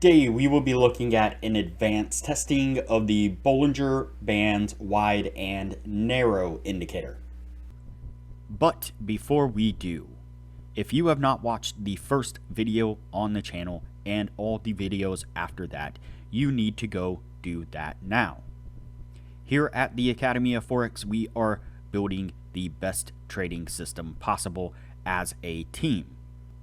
Today we will be looking at an advanced testing of the Bollinger Band Wide and Narrow indicator. But before we do, if you have not watched the first video on the channel and all the videos after that, you need to go do that now. Here at the Academy of Forex, we are building the best trading system possible as a team.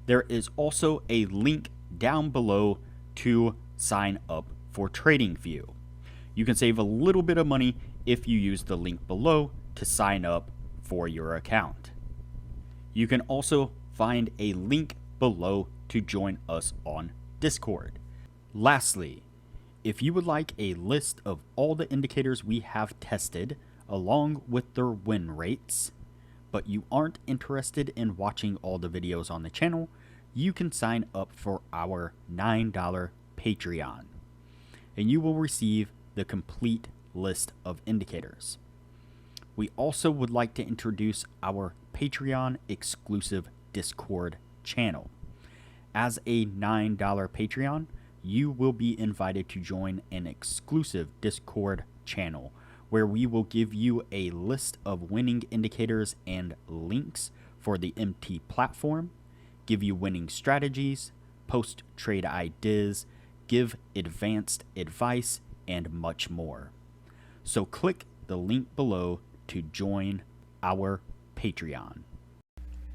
There is also a link down below to sign up for TradingView. You can save a little bit of money if you use the link below to sign up for your account. You can also find a link below to join us on Discord. Lastly, if you would like a list of all the indicators we have tested along with their win rates, but you aren't interested in watching all the videos on the channel, you can sign up for our $9 Patreon, and you will receive the complete list of indicators. We also would like to introduce our Patreon exclusive Discord channel. As a $9 Patreon, you will be invited to join an exclusive Discord channel where we will give you a list of winning indicators and links for the MT platform, give you winning strategies, post trade ideas, give advanced advice, and much more. So click the link below to join our Patreon.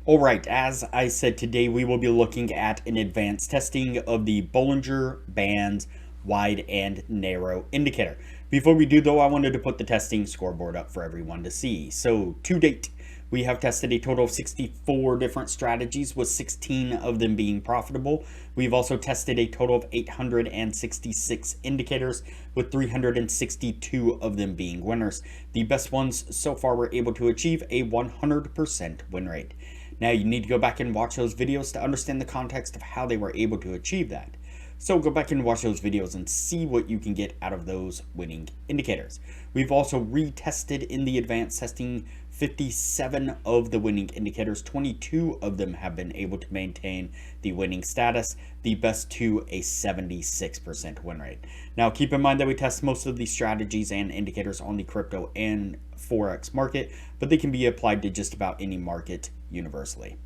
Alright, as I said, today we will be looking at an advanced testing of the Bollinger Band Wide and Narrow indicator. Before we do though, I wanted to put the testing scoreboard up for everyone to see. So to date, we have tested a total of 64 different strategies, with 16 of them being profitable. We've also tested a total of 866 indicators, with 362 of them being winners. The best ones so far were able to achieve a 100% win rate. Now you need to go back and watch those videos to understand the context of how they were able to achieve that. So go back and watch those videos and see what you can get out of those winning indicators. We've also retested in the advanced testing 57 of the winning indicators. 22 of them have been able to maintain the winning status, the best two a 76% win rate. Now keep in mind that we test most of these strategies and indicators on the crypto and Forex market, but they can be applied to just about any market universally.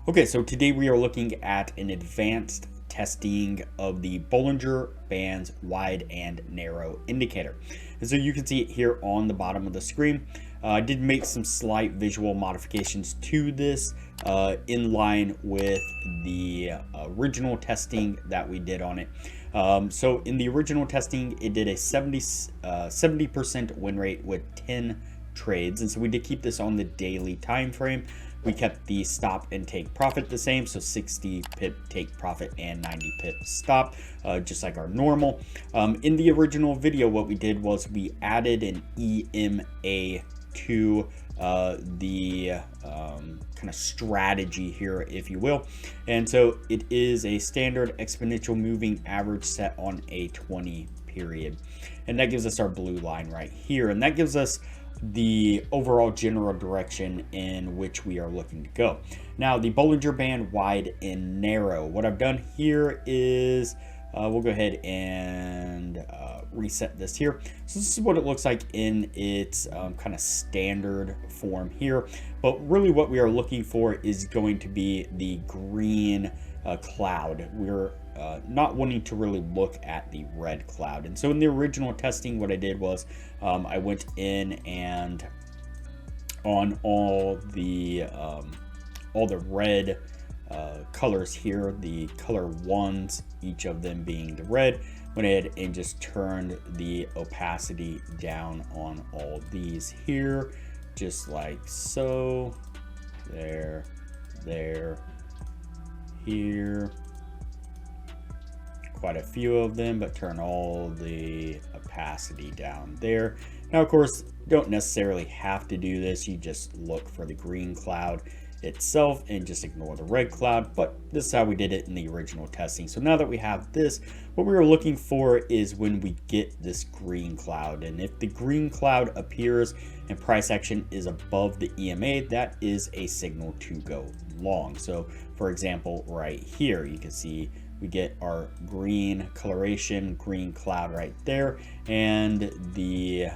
Okay, so today we are looking at an advanced testing of the Bollinger Bands Wide and Narrow indicator. And so you can see it here on the bottom of the screen. I did make some slight visual modifications to this in line with the original testing that we did on it. So in the original testing, it did a 70% win rate with 10 trades. And so we did keep this on the daily time frame. We kept the stop and take profit the same, so 60 pip take profit and 90 pip stop, just like our normal. In the original video, what we did was we added an EMA to the kind of strategy here, if you will. And so it is a standard exponential moving average set on a 20 period. And that gives us our blue line right here. And that gives us the overall general direction in which we are looking to go. Now the Bollinger Band Wide and Narrow, what I've done here is we'll go ahead and reset this here. So this is what it looks like in its kind of standard form here, but really what we are looking for is going to be the green cloud. We're not wanting to really look at the red cloud. And so in the original testing, what I did was I went in and on all the red colors here, the color ones, each of them being the red, went ahead and just turned the opacity down on all these here, just like so. There, here, quite a few of them, but turn all the opacity down there. Now of course, don't necessarily have to do this. You just look for the green cloud itself and just ignore the red cloud, but this is how we did it in the original testing. So now that we have this, what we were looking for is when we get this green cloud, and if the green cloud appears and price action is above the EMA, that is a signal to go long. So for example, right here you can see we get our green coloration, green cloud right there, and the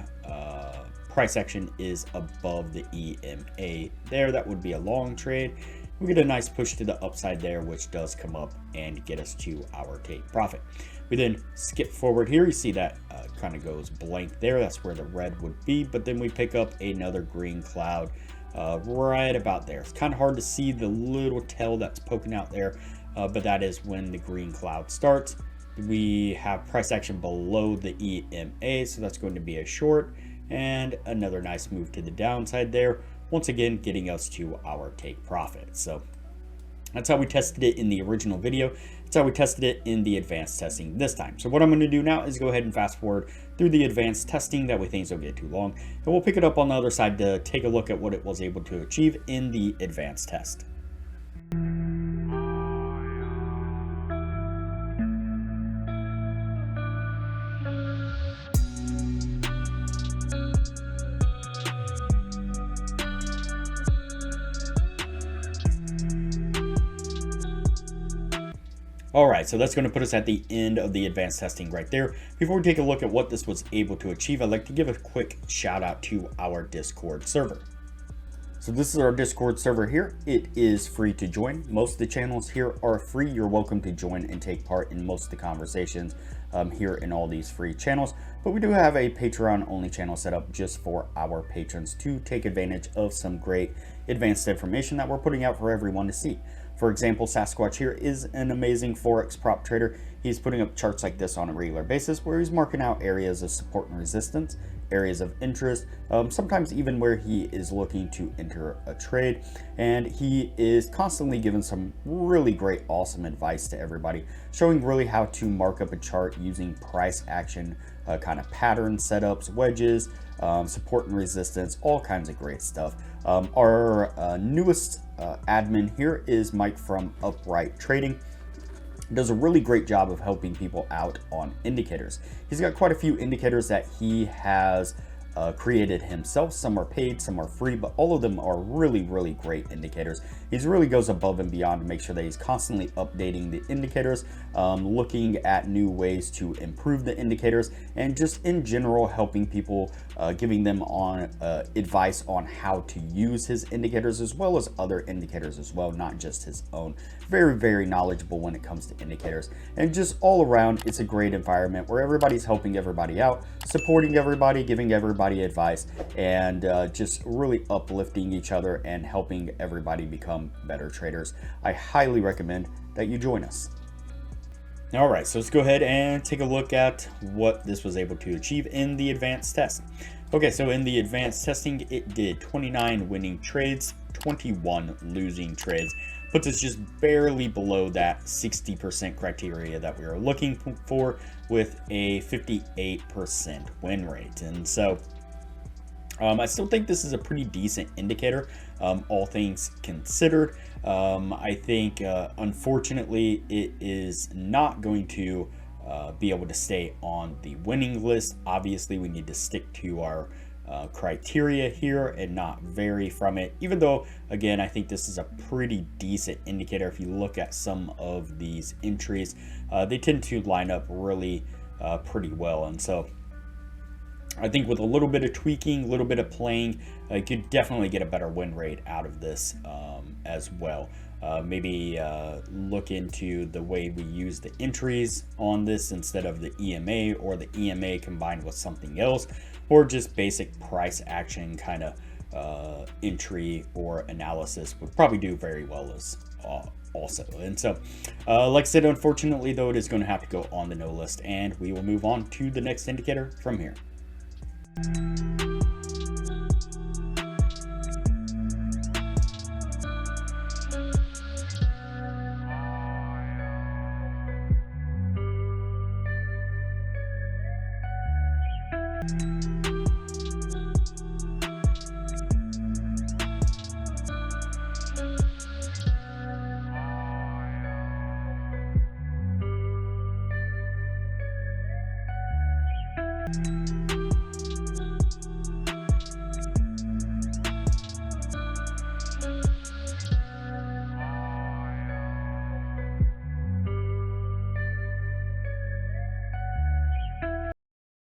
price action is above the EMA there. That would be a long trade. We get a nice push to the upside there, which does come up and get us to our take profit. We then skip forward here. You see that kind of goes blank there. That's where the red would be. But then we pick up another green cloud right about there. It's kind of hard to see the little tail that's poking out there, but that is when the green cloud starts. We have price action below the EMA, so that's going to be a short, and another nice move to the downside there, once again getting us to our take profit. So that's how we tested it in the original video. That's how we tested it in the advanced testing this time. So what I'm going to do now is go ahead and fast forward through the advanced testing. That way things don't get too long. And we'll pick it up on the other side to take a look at what it was able to achieve in the advanced test. All right, so that's going to put us at the end of the advanced testing right there. Before we take a look at what this was able to achieve, I'd like to give a quick shout out to our Discord server. So this is our Discord server here. It is free to join. Most of the channels here are free. You're welcome to join and take part in most of the conversations here in all these free channels. But we do have a Patreon only channel set up just for our patrons to take advantage of some great advanced information that we're putting out for everyone to see. For example, Sasquatch here is an amazing Forex prop trader. He's putting up charts like this on a regular basis where he's marking out areas of support and resistance, areas of interest, sometimes even where he is looking to enter a trade. And he is constantly giving some really great, awesome advice to everybody, showing really how to mark up a chart using price action kind of pattern setups, wedges, support and resistance, all kinds of great stuff. Our newest admin here is Mike from Upright Trading. Does a really great job of helping people out on indicators. He's got quite a few indicators that he has created himself. Some are paid, some are free, but all of them are really, really great indicators. He really goes above and beyond to make sure that he's constantly updating the indicators, looking at new ways to improve the indicators, and just in general helping people, giving them on advice on how to use his indicators as well as other indicators as well, not just his own. Very, very knowledgeable when it comes to indicators, and just all around it's a great environment where everybody's helping everybody out, supporting everybody, giving everybody advice, and just really uplifting each other and helping everybody become better traders. I highly recommend that you join us. All right, so let's go ahead and take a look at what this was able to achieve in the advanced test. Okay, so in the advanced testing, it did 29 winning trades, 21 losing trades. Puts us just barely below that 60% criteria that we were looking for, with a 58% win rate. And so I still think this is a pretty decent indicator, all things considered. I think, unfortunately, it is not going to be able to stay on the winning list. Obviously, we need to stick to our criteria here and not vary from it, even though, again, I think this is a pretty decent indicator. If you look at some of these entries, they tend to line up really pretty well. And so I think with a little bit of tweaking, a little bit of playing, you could definitely get a better win rate out of this as well. Maybe look into the way we use the entries on this instead of the EMA, or the EMA combined with something else, or just basic price action kind of entry or analysis would probably do very well as also. And so like I said, unfortunately though, it is going to have to go on the no list, and we will move on to the next indicator from here.